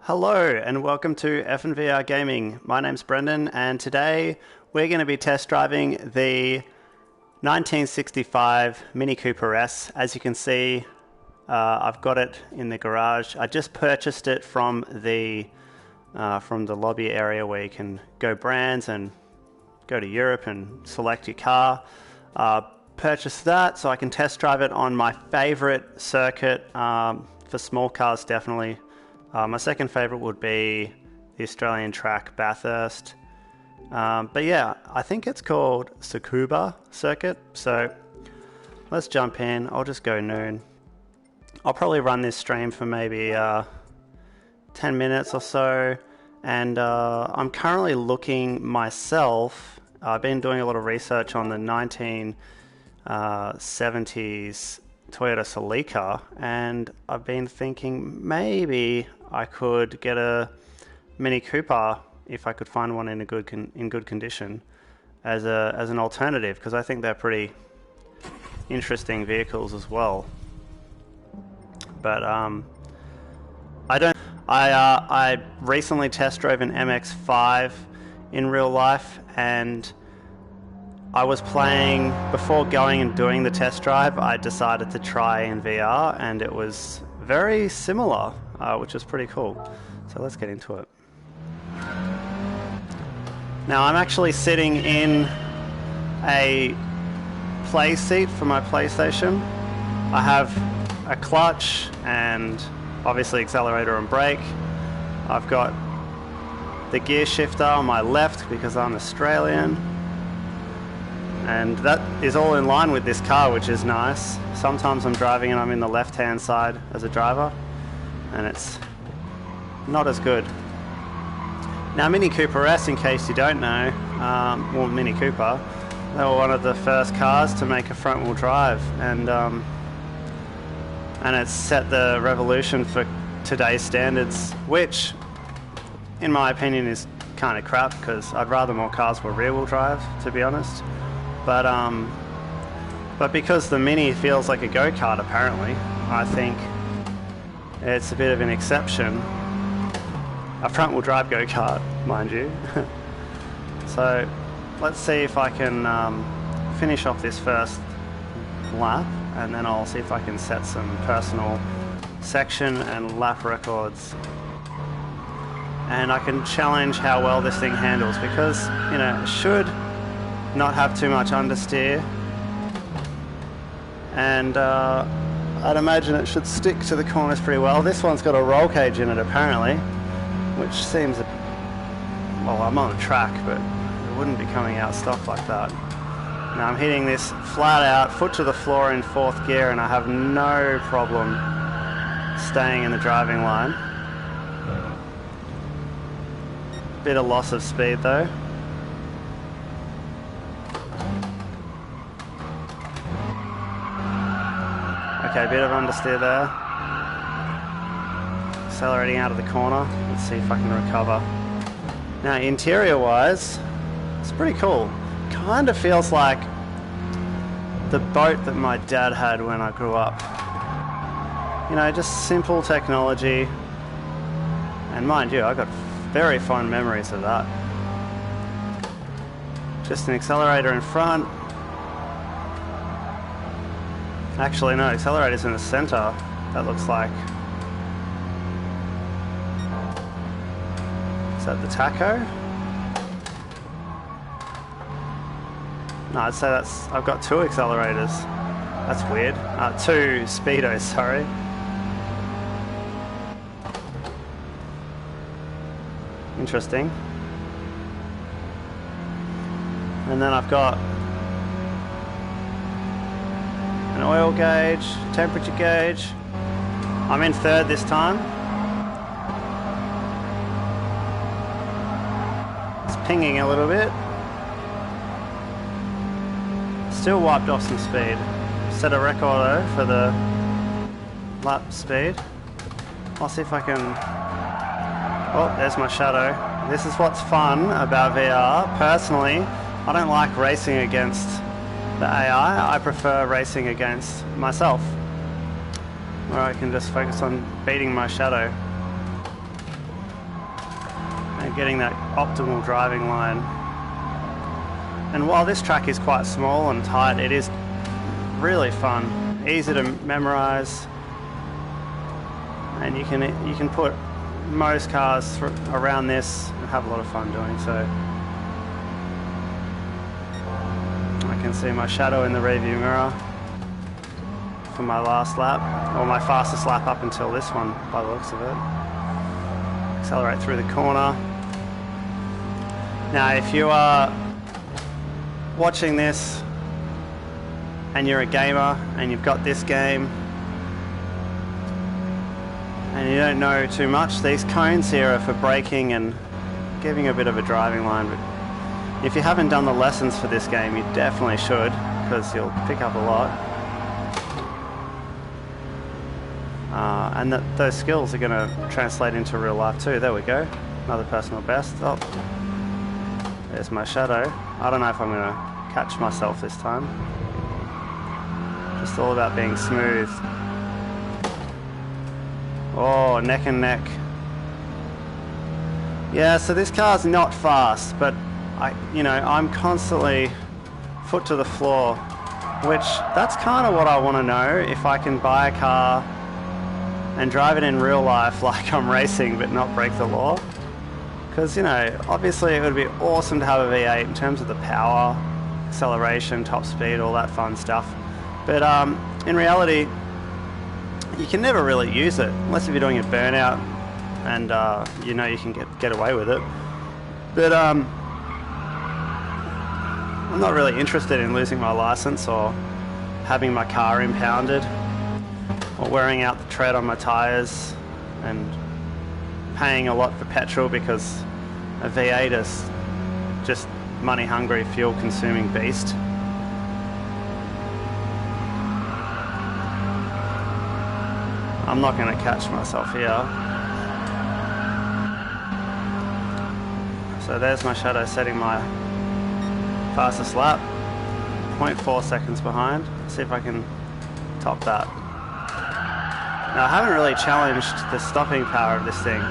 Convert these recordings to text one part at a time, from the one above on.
Hello and welcome to FnVR Gaming. My name's Brendan and today we're going to be test driving the 1965 Mini Cooper S. As you can see, I've got it in the garage. I just purchased it from the lobby area where you can go brands and go to Europe and select your car. Purchased that so I can test drive it on my favorite circuit for small cars, definitely. My second favourite would be the Australian track Bathurst. But yeah, I think it's called Tsukuba Circuit. So let's jump in. I'll just go noon. I'll probably run this stream for maybe 10 minutes or so. And I'm currently looking myself. I've been doing a lot of research on the 1970s Toyota Celica, and I've been thinking maybe I could get a Mini Cooper if I could find one in good condition as an alternative, because I think they're pretty interesting vehicles as well. But I recently test drove an MX-5 in real life, and I was playing, before going and doing the test drive, I decided to try in VR, and it was very similar, which was pretty cool. So let's get into it. Now I'm actually sitting in a play seat for my PlayStation. I have a clutch and obviously accelerator and brake. I've got the gear shifter on my left because I'm Australian. And that is all in line with this car, which is nice. Sometimes I'm driving and I'm in the left-hand side as a driver, and it's not as good. Now, Mini Cooper S, in case you don't know, well, Mini Cooper, they were one of the first cars to make a front-wheel drive, and it set the revolution for today's standards, which, in my opinion, is kind of crap, because I'd rather more cars were rear-wheel drive, to be honest. But because the Mini feels like a go-kart, apparently, I think it's a bit of an exception. A front-wheel drive go-kart, mind you. So let's see if I can finish off this first lap, and then I'll see if I can set some personal section and lap records. And I can challenge how well this thing handles, because, you know, it should not have too much understeer, and I'd imagine it should stick to the corners pretty well. This one's got a roll cage in it apparently, which seems well, I'm on a track, but it wouldn't be coming out stock like that. Now I'm hitting this flat out, foot to the floor in fourth gear, and I have no problem staying in the driving line. Bit of loss of speed though. Okay, bit of understeer there. Accelerating out of the corner. Let's see if I can recover. Now, interior-wise, it's pretty cool. Kind of feels like the boat that my dad had when I grew up. You know, just simple technology. And mind you, I got very fond memories of that. Just an accelerator in front. Actually, no, accelerator's in the center, that looks like. Is that the tacho? No, I'd say I've got two accelerators. That's weird. Two speedos, sorry. Interesting. And then I've got an oil gauge, temperature gauge. I'm in third this time. It's pinging a little bit. Still wiped off some speed. Set a record though for the lap speed. I'll see if I can... Oh, there's my shadow. This is what's fun about VR. Personally, I don't like racing against the AI. I prefer racing against myself, where I can just focus on beating my shadow. getting that optimal driving line. And while this track is quite small and tight, it is really fun, easy to memorize, and you can put most cars around this and have a lot of fun doing so. I can see my shadow in the rearview mirror for my last lap, or my fastest lap up until this one by the looks of it. Accelerate through the corner. Now if you are watching this and you're a gamer and you've got this game and you don't know too much, these cones here are for braking and giving a bit of a driving line, but if you haven't done the lessons for this game, you definitely should, because you'll pick up a lot. And those skills are going to translate into real life too. There we go, another personal best. Oh, there's my shadow. I don't know if I'm going to catch myself this time. Just all about being smooth. Oh, neck and neck. Yeah, so this car's not fast, but I'm constantly foot to the floor, which that's kind of what I want to know, if I can buy a car and drive it in real life like I'm racing but not break the law. Because, obviously it would be awesome to have a V8 in terms of the power, acceleration, top speed, all that fun stuff. But in reality, you can never really use it, unless if you're doing a burnout and you can get away with it. But I'm not really interested in losing my license or having my car impounded or wearing out the tread on my tires and paying a lot for petrol, because a V8 is just money hungry, fuel consuming beast. I'm not going to catch myself here. So there's my shadow setting my fastest lap, 0.4 seconds behind. Let's see if I can top that. Now I haven't really challenged the stopping power of this thing.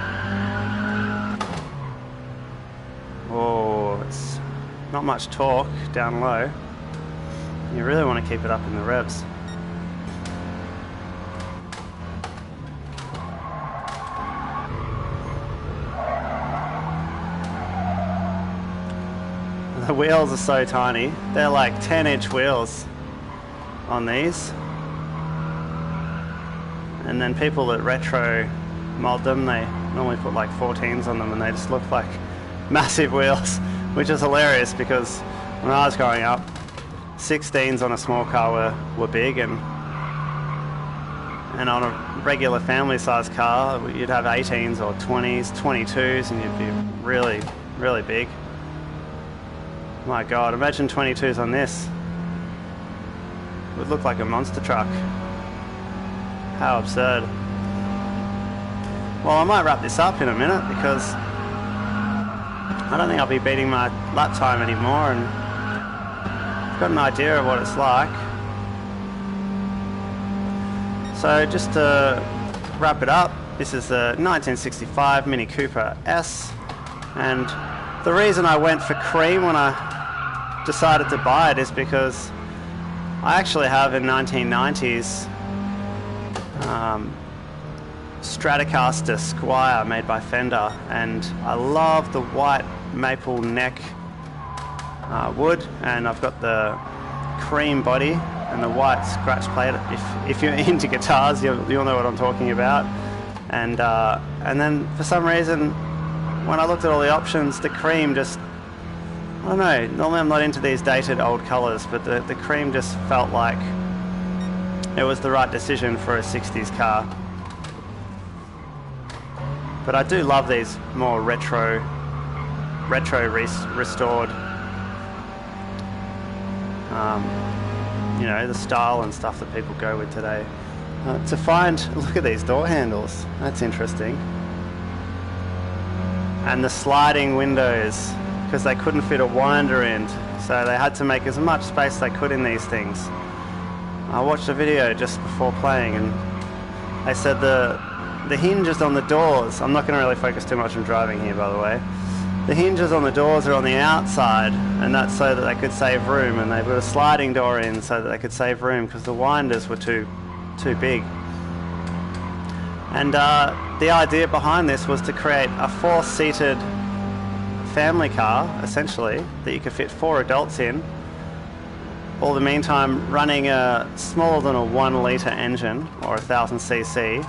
Oh, it's not much torque down low. You really want to keep it up in the revs. The wheels are so tiny. They're like 10-inch wheels on these. And then people that retro mod them, they normally put like 14s on them and they just look like massive wheels, which is hilarious, because when I was growing up, 16s on a small car were big, and on a regular family size car you'd have 18s or 20s, 22s, and you'd be really, really big. My God, imagine 22s on this. It would look like a monster truck. How absurd. Well, I might wrap this up in a minute, because I don't think I'll be beating my lap time anymore, and I've got an idea of what it's like. So just to wrap it up, this is the 1965 Mini Cooper S, and the reason I went for cream when I decided to buy it is because I actually have a 1990s Stratocaster Squire made by Fender, and I love the white maple neck wood, and I've got the cream body and the white scratch plate. If you're into guitars, you'll know what I'm talking about. And then for some reason, when I looked at all the options, the cream just, I don't know, normally I'm not into these dated old colours, but the cream just felt like it was the right decision for a 60s car. But I do love these more retro restored, the style and stuff that people go with today. Look at these door handles, that's interesting. And the sliding windows, because they couldn't fit a winder in, so they had to make as much space they could in these things. I watched a video just before playing, and they said the hinges on the doors, I'm not going to really focus too much on driving here, by the way, the hinges on the doors are on the outside, and that's so that they could save room, and they put a sliding door in so that they could save room because the winders were too big. And the idea behind this was to create a 4-seated family car, essentially, that you could fit 4 adults in, all the meantime running a smaller than a 1-litre engine, or 1000cc,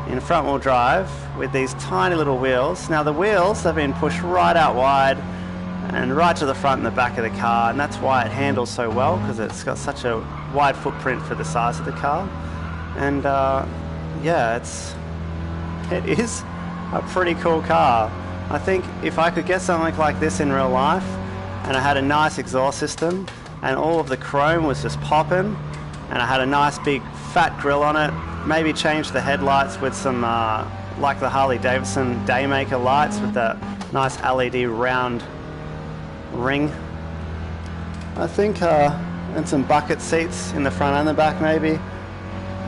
in front-wheel drive with these tiny little wheels. Now the wheels have been pushed right out wide and right to the front and the back of the car, and that's why it handles so well, because it's got such a wide footprint for the size of the car. And yeah, it is a pretty cool car. I think if I could get something like this in real life, and I had a nice exhaust system, and all of the chrome was just popping, and I had a nice big fat grille on it, maybe change the headlights with some like the Harley Davidson Daymaker lights with that nice LED round ring, I think, and some bucket seats in the front and the back maybe.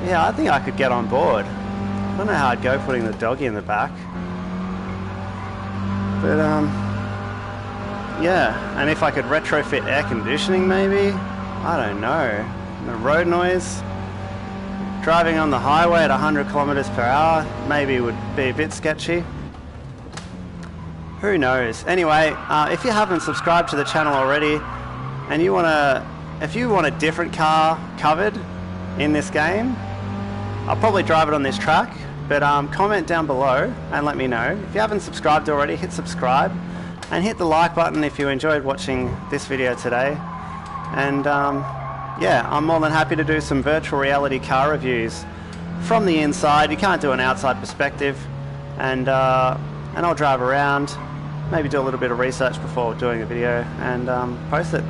Yeah, I think I could get on board. I don't know how I'd go putting the doggy in the back, but yeah, and if I could retrofit air conditioning maybe, I don't know. The road noise, driving on the highway at 100 kilometers per hour maybe would be a bit sketchy. Who knows? Anyway, if you haven't subscribed to the channel already, and if you want a different car covered in this game, I'll probably drive it on this track, but comment down below and let me know. If you haven't subscribed already, hit subscribe and hit the like button if you enjoyed watching this video today. And yeah, I'm more than happy to do some virtual reality car reviews from the inside. You can't do an outside perspective, and I'll drive around, maybe do a little bit of research before doing a video, and post it.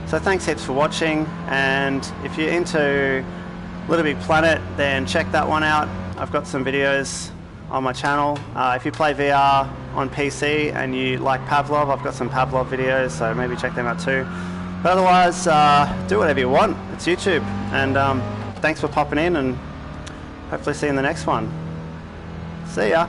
So thanks heaps for watching, and if you're into Little Big Planet, then check that one out. I've got some videos on my channel. If you play VR on PC and you like Pavlov, I've got some Pavlov videos, so maybe check them out too. But otherwise, do whatever you want. It's YouTube. And thanks for popping in, and hopefully see you in the next one. See ya.